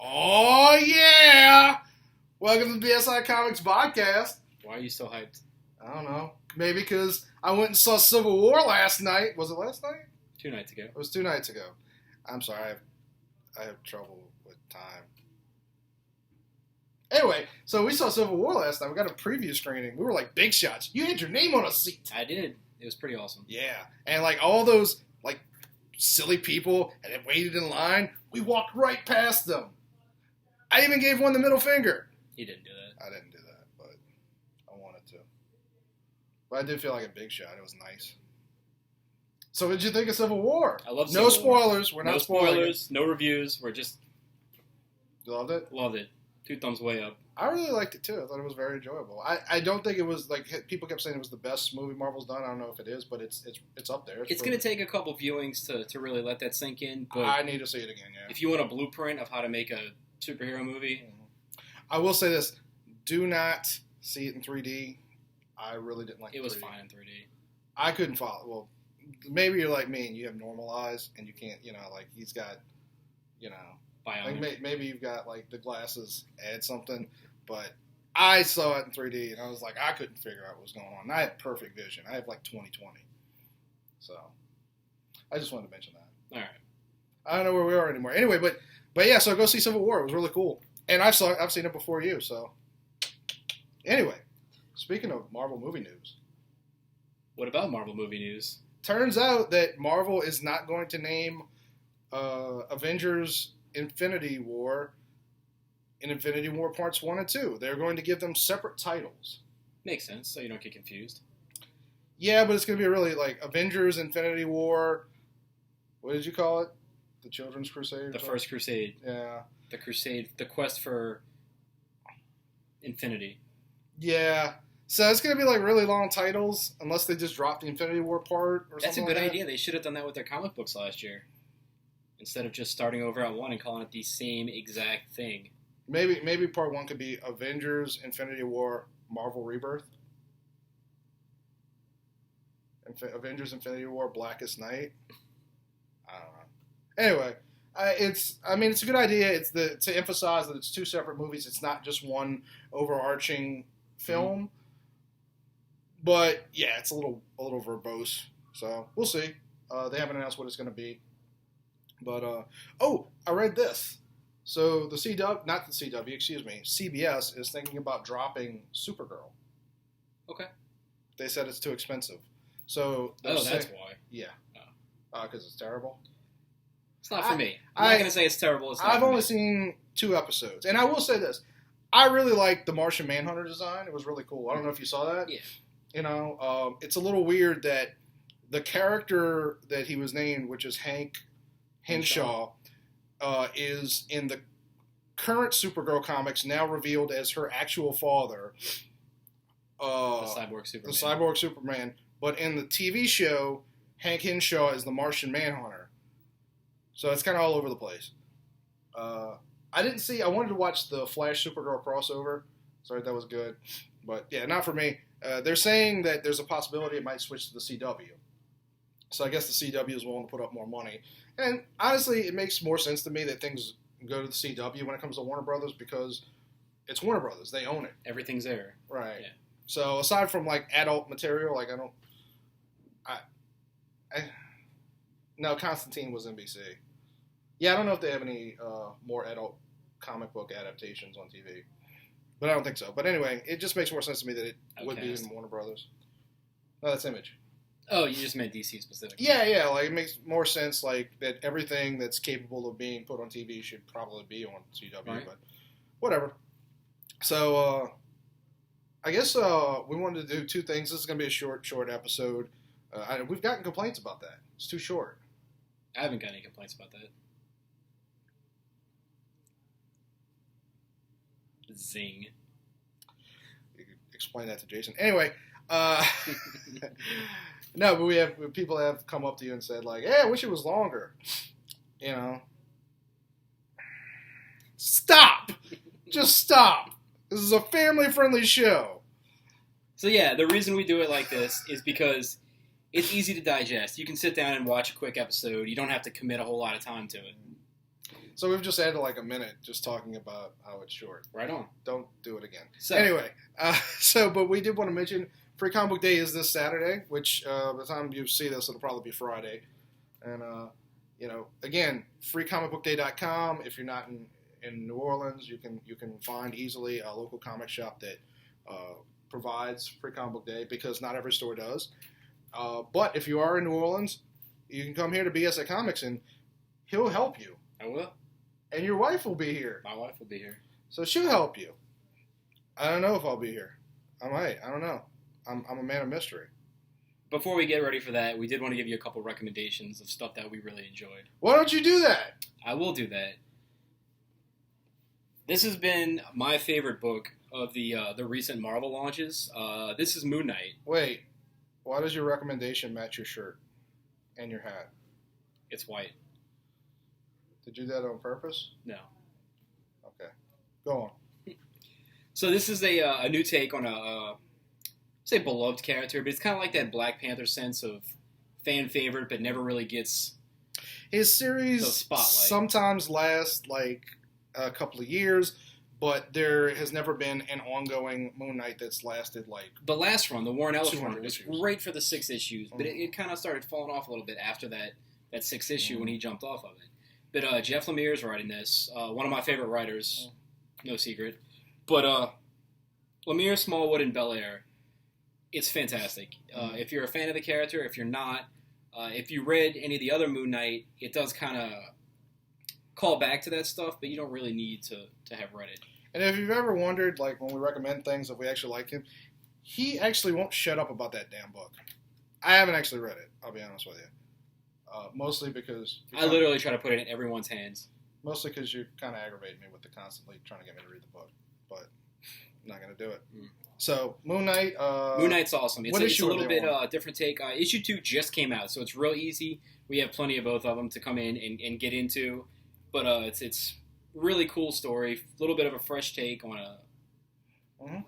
Oh, yeah! Welcome to the BSI Comics Podcast. Why are you so hyped? I don't know. Maybe because I went and saw Civil War last night. Was it last night? 2 nights ago. It was 2 nights ago. I'm sorry. I have trouble with time. Anyway, so we saw Civil War last night. We got a preview screening. We were like big shots. You had your name on a seat. I did. It was pretty awesome. Yeah. And like all those like silly people and it waited in line, we walked right past them. I even gave one the middle finger. You didn't do that. I didn't do that, but I wanted to. But I did feel like a big shot. It was nice. So what did you think of Civil War? I love Civil War. No spoilers. We're not spoiling. No spoilers, no reviews. We're just... You loved it? Loved it. 2 thumbs way up. I really liked it too. I thought it was very enjoyable. I don't think it was like people kept saying it was the best movie Marvel's done. I don't know if it is, but it's up there. It's going to take a couple viewings to really let that sink in. But I need to see it again. Yeah. If you want a blueprint of how to make a superhero movie, I will say this: do not see it in 3D. I really didn't like it. It was fine in 3D. I couldn't follow. Well, maybe you're like me and you have normal eyes and you can't. Like he's got, like maybe you've got like the glasses add something. But I saw it in 3D, and I was like, I couldn't figure out what was going on. And I had perfect vision. I have like 20/20. So I just wanted to mention that. All right. I don't know where we are anymore. Anyway, but yeah, so go see Civil War. It was really cool. And I've seen it before you, so. Anyway, speaking of Marvel movie news. What about Marvel movie news? Turns out that Marvel is not going to name Avengers Infinity War in Infinity War Parts 1 and 2. They're going to give them separate titles. Makes sense, so you don't get confused. Yeah, but it's going to be really like Avengers Infinity War. What did you call it? The Children's Crusade? The First Crusade. Yeah. The Crusade, the quest for infinity. Yeah. So it's going to be like really long titles unless they just drop the Infinity War part or something. That's a good idea. They should have done that with their comic books last year. Instead of just starting over at 1 and calling it the same exact thing. Maybe part 1 could be Avengers Infinity War Marvel Rebirth. Avengers Infinity War Blackest Night. I don't know. Anyway, it's a good idea. It's to emphasize that it's 2 separate movies. It's not just one overarching film. Mm-hmm. But yeah, it's a little verbose. So we'll see. They haven't announced what it's going to be. But I read this. So CBS is thinking about dropping Supergirl. Okay. They said it's too expensive. So that's why. Yeah. Because it's terrible. It's not for me. I'm not going to say it's terrible. I've only seen 2 episodes. And I will say this. I really liked the Martian Manhunter design. It was really cool. I don't know if you saw that. Yeah. It's a little weird that the character that he was named, which is Hank Henshaw, is in the current Supergirl comics now revealed as her actual father. The Cyborg Superman. The Cyborg Superman. But in the TV show, Hank Henshaw is the Martian Manhunter. So it's kind of all over the place. I wanted to watch the Flash Supergirl crossover. Sorry, that was good. But yeah, not for me. They're saying that there's a possibility it might switch to the CW. So I guess the CW is willing to put up more money. And honestly, it makes more sense to me that things go to the CW when it comes to Warner Brothers because it's Warner Brothers. They own it. Everything's there. Right. Yeah. So aside from like adult material, like no, Constantine was NBC. Yeah, I don't know if they have any more adult comic book adaptations on TV. But I don't think so. But anyway, it just makes more sense to me that it would be in Warner Brothers. No, that's Image. Oh, you just meant DC specifically. Yeah. Like it makes more sense. Like that everything that's capable of being put on TV should probably be on CW. Right. But whatever. So I guess we wanted to do 2 things. This is going to be a short episode. We've gotten complaints about that. It's too short. I haven't got any complaints about that. Zing. You could explain that to Jason. Anyway. No, but people have come up to you and said like, "Hey, I wish it was longer." Stop! Just stop. This is a family-friendly show. So yeah, the reason we do it like this is because it's easy to digest. You can sit down and watch a quick episode. You don't have to commit a whole lot of time to it. So we've just added like a minute just talking about how it's short. Right on. Don't do it again. So, Anyway, but we did want to mention Free Comic Book Day is this Saturday, which by the time you see this, it'll probably be Friday. And, again, freecomicbookday.com. If you're not in New Orleans, you can find easily a local comic shop that provides Free Comic Book Day because not every store does. But if you are in New Orleans, you can come here to BSI Comics and he'll help you. I will. And your wife will be here. My wife will be here. So she'll help you. I don't know if I'll be here. I might. I don't know. I'm a man of mystery. Before we get ready for that, we did want to give you a couple recommendations of stuff that we really enjoyed. Why don't you do that? I will do that. This has been my favorite book of the recent Marvel launches. This is Moon Knight. Wait. Why does your recommendation match your shirt and your hat? It's white. Did you do that on purpose? No. Okay. Go on. So this is a new take on a say beloved character, but it's kind of like that Black Panther sense of fan favorite, but never really gets his series. the spotlight. Sometimes last like a couple of years, but there has never been an ongoing Moon Knight that's lasted like the last run, the Warren Ellis 200 run, was issues. great for the 6 issues, but it kind of started falling off a little bit after that 6th issue when he jumped off of it. But Jeff Lemire is writing this, one of my favorite writers, no secret. But Lemire, Smallwood, and Belair, it's fantastic. If you're a fan of the character, if you're not, if you read any of the other Moon Knight, it does kind of call back to that stuff, but you don't really need to have read it. And if you've ever wondered, like when we recommend things, if we actually like him, he actually won't shut up about that damn book. I haven't actually read it. I'll be honest with you. Mostly because I literally try to put it in everyone's hands. Mostly because you kind of aggravate me with the constantly trying to get me to read the book, but I'm not going to do it. So Moon Knight. Moon Knight's awesome. It's a little bit different take. Issue 2 just came out, so it's real easy. We have plenty of both of them to come in and get into, but it's really cool story. A little bit of a fresh take on a. Mm-hmm.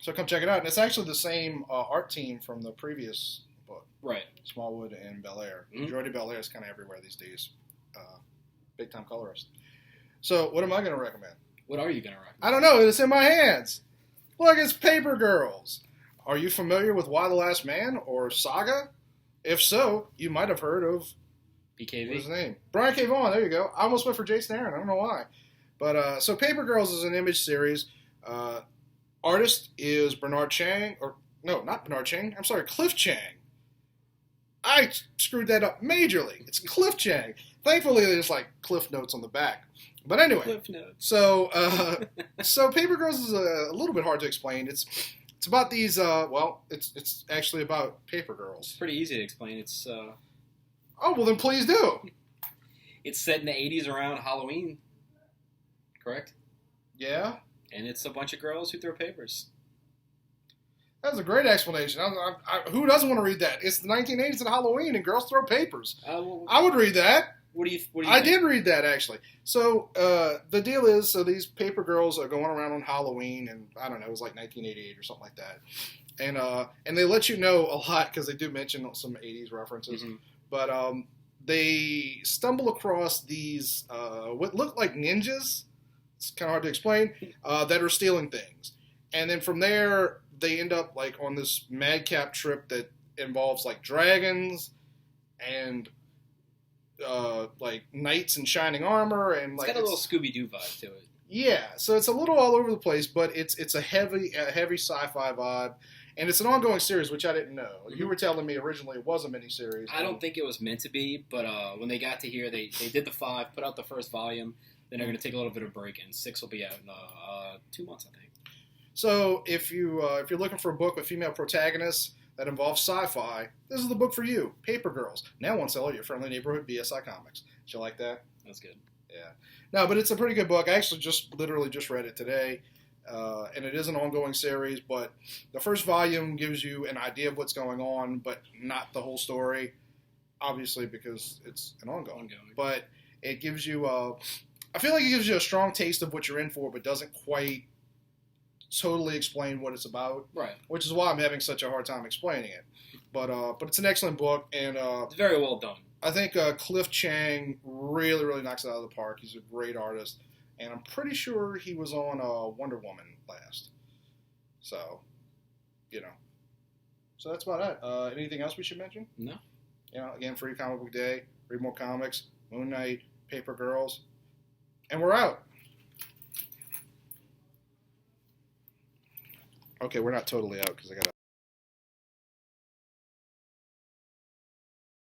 So come check it out. And it's actually the same art team from the previous book. Right. Smallwood and Belair. Mm-hmm. Jordy Belair is kind of everywhere these days. Big time colorist. So what am I going to recommend? What are you going to recommend? I don't know. It's in my hands. Look, it's Paper Girls. Are you familiar with Y the Last Man or Saga? If so, you might have heard of BKV. What's his name? Brian K. Vaughan. There you go. I almost went for Jason Aaron. I don't know why. But so Paper Girls is an Image series. Artist is Bernard Chang. Or no, not Bernard Chang. I'm sorry, Cliff Chang. I screwed that up majorly. It's Cliff Chang. Thankfully, there's like Cliff Notes on the back. But anyway. Cliff Notes. So Paper Girls is a little bit hard to explain. It's about these. It's actually about paper girls. It's pretty easy to explain. It's. Oh well, then please do. It's set in the 80s around Halloween, correct? Yeah. And it's a bunch of girls who throw papers. That's a great explanation. Who doesn't want to read that? It's the 1980s and Halloween, and girls throw papers. I would read that. What do you I think? did read that, actually. So the deal is, these paper girls are going around on Halloween, and I don't know, it was like 1988 or something like that. And they let you know a lot, because they do mention some 80s references. Mm-hmm. But they stumble across these, what look like ninjas, it's kind of hard to explain, that are stealing things. And then from there, they end up like on this madcap trip that involves like dragons and like knights in shining armor, and it's like got a little Scooby-Doo vibe to it. Yeah, so it's a little all over the place, but it's a heavy sci-fi vibe, and it's an ongoing series, which I didn't know. Mm-hmm. You were telling me originally it was a miniseries. I don't think it was meant to be, but when they got to here, they did the 5, put out the first volume, then they're going to take a little bit of break, and 6 will be out in 2 months, I think. So if you're looking for a book with female protagonists that involves sci-fi, this is the book for you. Paper Girls, now on sale at your friendly neighborhood BSI Comics. Did you like that? That's good. Yeah. No, but it's a pretty good book. I actually literally just read it today, and it is an ongoing series. But the first volume gives you an idea of what's going on, but not the whole story, obviously because it's an ongoing. But it gives you I feel like it gives you a strong taste of what you're in for, but doesn't quite totally explain what it's about. Right. Which is why I'm having such a hard time explaining it. But it's an excellent book, and It's very well done. I think Cliff Chang really, really knocks it out of the park. He's a great artist, and I'm pretty sure he was on Wonder Woman last. So, So that's about it. Anything else we should mention? No. Again, Free Comic Book Day, read more comics, Moon Knight, Paper Girls, and we're out. Okay, we're not totally out because I got to